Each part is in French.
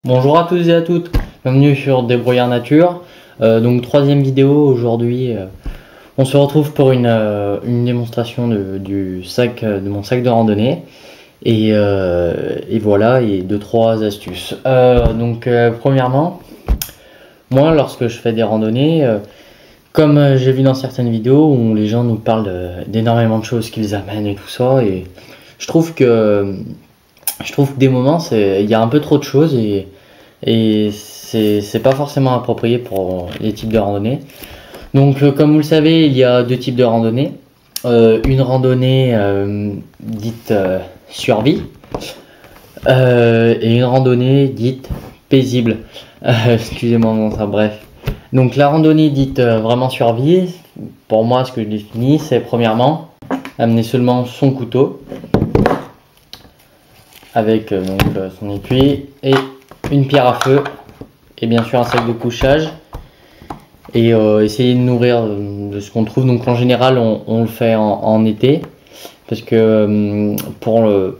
Bonjour à tous et à toutes, bienvenue sur Débrouillard Nature. Donc troisième vidéo aujourd'hui. On se retrouve pour une démonstration du sac, de mon sac de randonnée. Et voilà, et 2-3 astuces. Premièrement, moi lorsque je fais des randonnées, comme j'ai vu dans certaines vidéos où les gens nous parlent d'énormément de choses qu'ils amènent et tout ça, et je trouve que des moments il y a un peu trop de choses et c'est pas forcément approprié pour les types de randonnées. Donc comme vous le savez, il y a deux types de randonnées. Une randonnée dite survie et une randonnée dite paisible. Excusez-moi, enfin bref. Donc la randonnée dite vraiment survie, pour moi ce que je définis, c'est premièrement amener seulement son couteau avec son étui et une pierre à feu et bien sûr un sac de couchage et essayer de nourrir de ce qu'on trouve. Donc en général on le fait en été parce que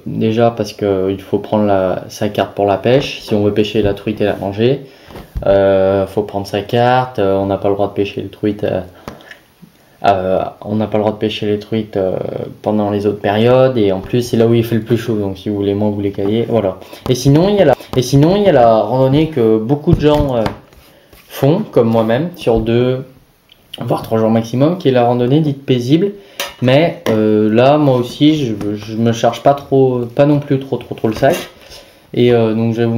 déjà parce que il faut prendre sa carte pour la pêche si on veut pêcher la truite et la manger. Faut prendre sa carte, on n'a pas le droit de pêcher les truites. On n'a pas le droit de pêcher les truites pendant les autres périodes et en plus c'est là où il fait le plus chaud, donc si vous voulez moins vous les caillez, voilà. Et sinon il y a la randonnée que beaucoup de gens font, comme moi-même, sur 2 voire 3 jours maximum, qui est la randonnée dite paisible. Mais là moi aussi je me charge pas non plus trop le sac. Et donc je vais vous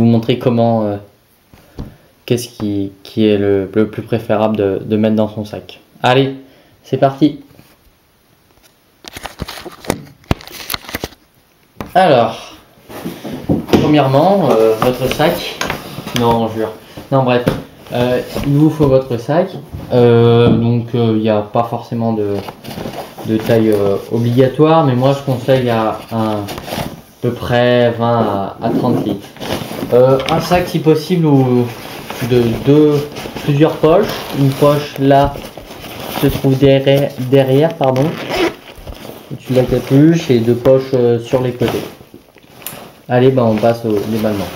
montrer comment qu'est-ce qui est le plus préférable de mettre dans son sac. Allez, c'est parti. Alors, premièrement, votre sac. Non, je jure. Non, bref. Il vous faut votre sac. Il n'y a pas forcément de taille obligatoire, mais moi je conseille à peu près 20 à 30 litres. Un sac si possible ou plusieurs poches. Une poche là se trouve derrière pardon, au-dessus de la capuche, et 2 poches sur les côtés. Allez, on passe au déballement.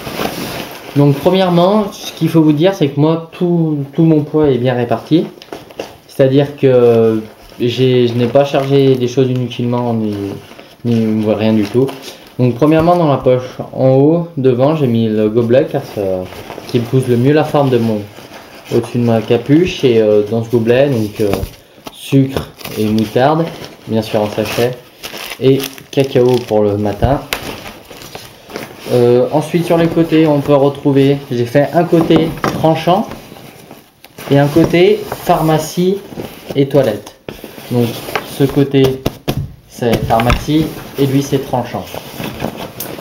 Donc premièrement, ce qu'il faut vous dire, c'est que moi tout mon poids est bien réparti, c'est-à-dire que je n'ai pas chargé des choses inutilement ni rien du tout. Donc premièrement, dans la poche en haut devant, j'ai mis le gobelet car qui épouse le mieux la forme au-dessus de ma capuche, et dans ce gobelet sucre et moutarde, bien sûr en sachet, et cacao pour le matin. Ensuite sur les côtés on peut retrouver, j'ai fait un côté tranchant et un côté pharmacie et toilette. Donc ce côté c'est pharmacie et lui c'est tranchant.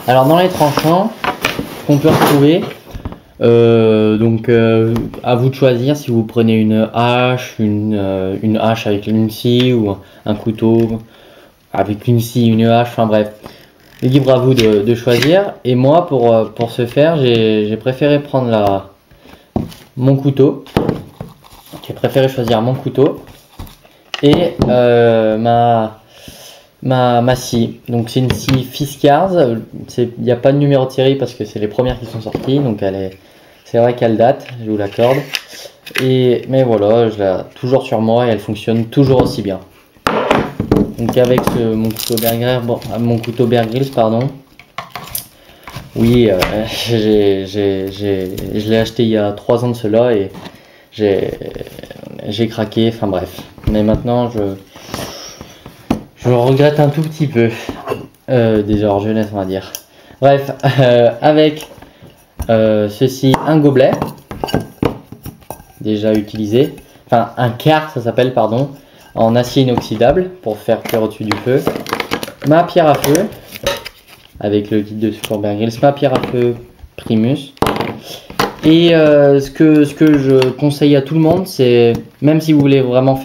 Alors dans les tranchants qu'on peut retrouver, à vous de choisir si vous prenez une hache, une hache avec une scie ou un couteau avec une scie, une hache, enfin bref, libre à vous de choisir. Et moi pour ce faire, j'ai préféré prendre mon couteau. J'ai préféré choisir mon couteau et ma scie. Donc c'est une scie Fiskars, il n'y a pas de numéro de série parce que c'est les premières qui sont sorties, donc c'est vrai qu'elle date, je vous l'accorde. Mais voilà, je l'ai toujours sur moi et elle fonctionne toujours aussi bien. Donc avec mon couteau Bear Grylls, pardon. Oui, je l'ai acheté il y a 3 ans de cela et j'ai craqué, enfin bref. Mais maintenant je regrette un tout petit peu des heures jeunesse, on va dire. Bref, avec ceci, un gobelet déjà utilisé, enfin un quart ça s'appelle, pardon, en acier inoxydable pour faire cuire au-dessus du feu. Ma pierre à feu avec le kit de secours Bear Grylls, ma pierre à feu Primus. Et ce que je conseille à tout le monde, c'est, même si vous voulez vraiment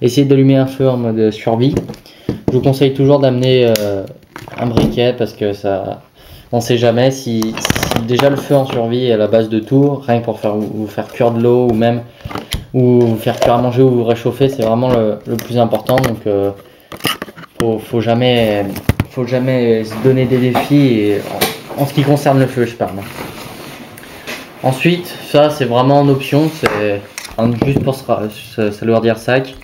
essayer d'allumer un feu en mode survie, je vous conseille toujours d'amener un briquet, parce que on sait jamais si déjà le feu en survie est à la base de tout, rien que pour vous faire cuire de l'eau ou vous faire cuire à manger ou vous réchauffer, c'est vraiment le plus important. Donc faut jamais se donner des défis et en ce qui concerne le feu, je parle. Ensuite, ça c'est vraiment en option, c'est juste pour s'alourdir le sac.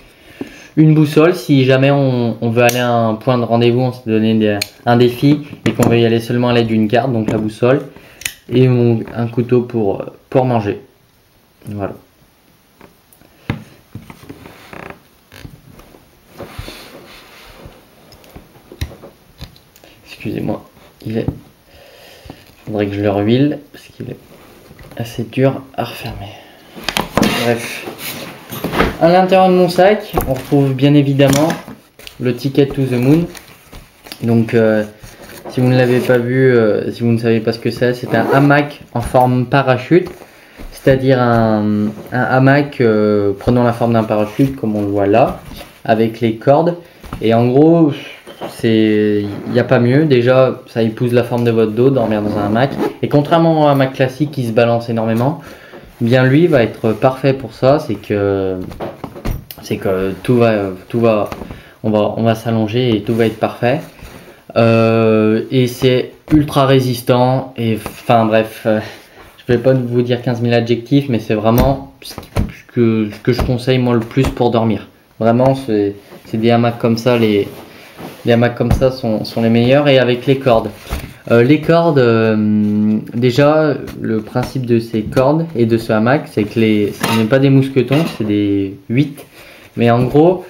Une boussole, si jamais on veut aller à un point de rendez-vous, on s'est donné un défi et qu'on veut y aller seulement à l'aide d'une carte, donc la boussole. Et un couteau pour manger. Voilà. Excusez-moi, faudrait que je le rehuile parce qu'il est assez dur à refermer. Bref. À l'intérieur de mon sac, on retrouve bien évidemment le Ticket to the Moon. Donc, si vous ne l'avez pas vu, si vous ne savez pas ce que c'est un hamac en forme parachute. C'est-à-dire un hamac prenant la forme d'un parachute, comme on le voit là, avec les cordes. Et en gros, il n'y a pas mieux. Déjà, ça épouse la forme de votre dos, dormir dans un hamac. Et contrairement au hamac classique qui se balance énormément, bien lui va être parfait pour ça. C'est que on va s'allonger et tout va être parfait. Et c'est ultra résistant. Et enfin bref, je vais pas vous dire 15 000 adjectifs, mais c'est vraiment ce que je conseille moi le plus pour dormir. Vraiment, c'est des hamacs comme ça, les hamacs comme ça sont les meilleurs. Et avec les cordes. Déjà, le principe de ces cordes et de ce hamac, c'est que ce n'est pas des mousquetons, c'est des 8. Mais en gros,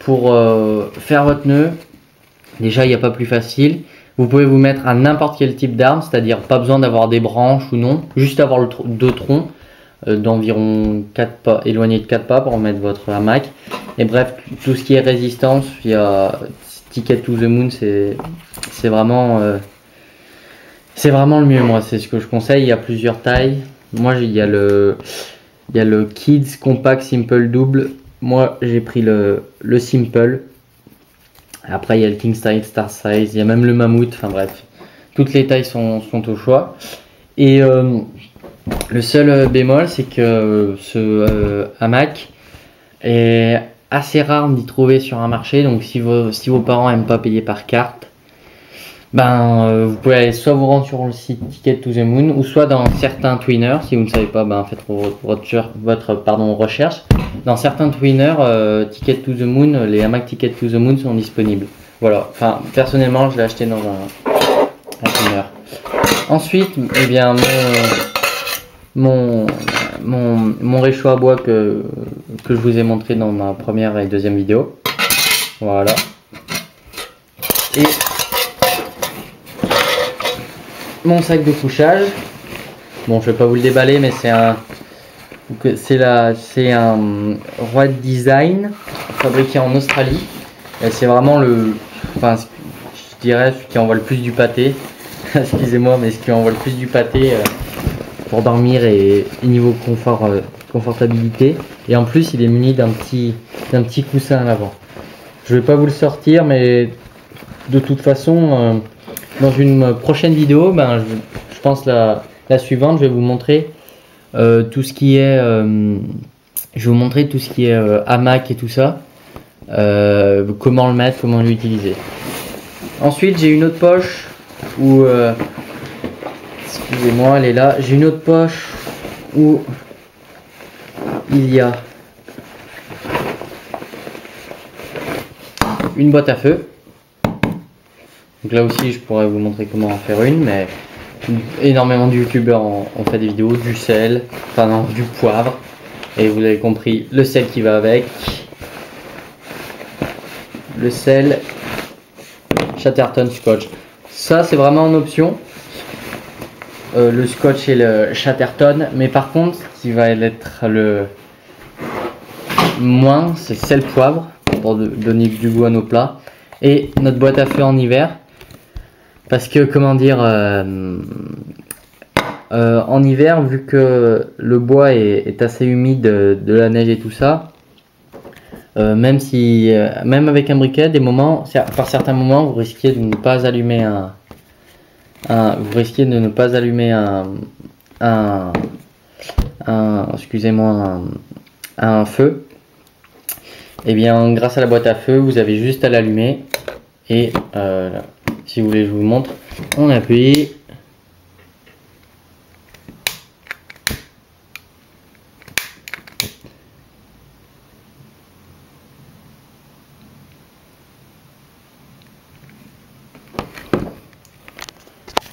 pour faire votre nœud, déjà il n'y a pas plus facile. Vous pouvez vous mettre à n'importe quel type d'arme, c'est-à-dire pas besoin d'avoir des branches ou non, juste avoir deux troncs d'environ 4 pas, éloignés de 4 pas pour mettre votre hamac. Et bref, tout ce qui est résistance, il y a Ticket to the Moon, c'est vraiment le mieux. Moi, c'est ce que je conseille. Il y a plusieurs tailles. Moi, il y a le Kids Compact Simple Double. Moi, j'ai pris le Simple. Après, il y a le King Size, Star Size, il y a même le Mammouth, enfin bref, toutes les tailles sont au choix. Et le seul bémol, c'est que ce hamac est assez rare d'y trouver sur un marché. Donc si vos parents n'aiment pas payer par carte, vous pouvez aller soit vous rendre sur le site Ticket to the Moon, ou soit dans certains twinners. Si vous ne savez pas, faites votre recherche. Dans certains twinners, Ticket to the Moon, les hamacs Ticket to the Moon sont disponibles. Voilà, enfin personnellement je l'ai acheté dans un twinner. Ensuite, eh bien mon réchaud à bois que je vous ai montré dans ma première et deuxième vidéo. Voilà. Et mon sac de couchage. Bon, je vais pas vous le déballer, mais c'est un Roi Design fabriqué en Australie. C'est vraiment je dirais ce qui envoie le plus du pâté. Excusez-moi, mais ce qui envoie le plus du pâté pour dormir et niveau confortabilité. Et en plus, il est muni d'un petit coussin à l'avant. Je vais pas vous le sortir, mais de toute façon, dans une prochaine vidéo, je pense la suivante, je vais vous montrer tout ce qui est hamac et tout ça, comment le mettre, comment l'utiliser. Ensuite, j'ai une autre poche où excusez-moi, elle est là. J'ai une autre poche où il y a une boîte à feu. Donc là aussi, je pourrais vous montrer comment en faire une, mais énormément de youtubeurs ont fait des vidéos, du sel, enfin non, du poivre, et vous avez compris, le sel qui va avec, le sel Chatterton Scotch. Ça c'est vraiment en option, le Scotch et le Chatterton, mais par contre, ce qui va être le moins, c'est sel poivre, pour donner du goût à nos plats, et notre boîte à feu en hiver. Parce que, comment dire, en hiver, vu que le bois est assez humide de la neige et tout ça, même avec un briquet, par certains moments, vous risquez de ne pas allumer un feu. Et bien, grâce à la boîte à feu, vous avez juste à l'allumer et si vous voulez, je vous montre. On appuie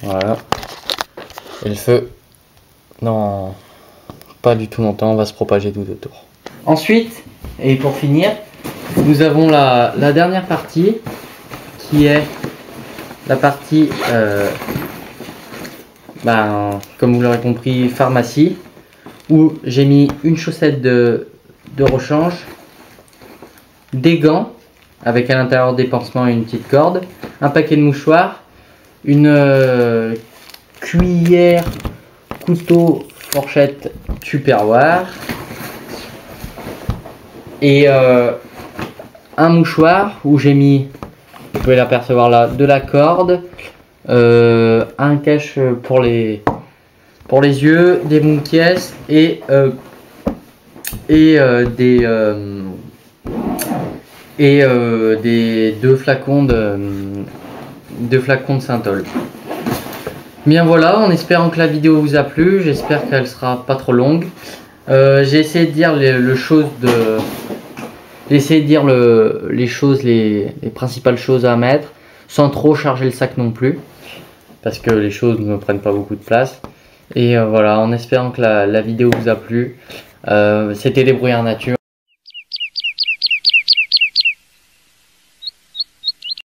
Voilà. Et le feu, non, pas du tout longtemps, va se propager tout autour. Ensuite, et pour finir, nous avons la dernière partie qui est la partie, comme vous l'aurez compris, pharmacie, où j'ai mis une chaussette de rechange, des gants avec à l'intérieur des pansements et une petite corde, un paquet de mouchoirs, une cuillère, couteau, fourchette, tupperware et un mouchoir où j'ai mis, vous pouvez l'apercevoir là, de la corde, un cache pour les yeux, des monkies et deux flacons de Saint-Ol. Bien voilà, en espérant que la vidéo vous a plu, j'espère qu'elle sera pas trop longue. J'ai essayé de dire les principales choses à mettre, sans trop charger le sac non plus, parce que les choses ne prennent pas beaucoup de place. Et voilà, en espérant que la vidéo vous a plu. C'était Débrouillard Nature.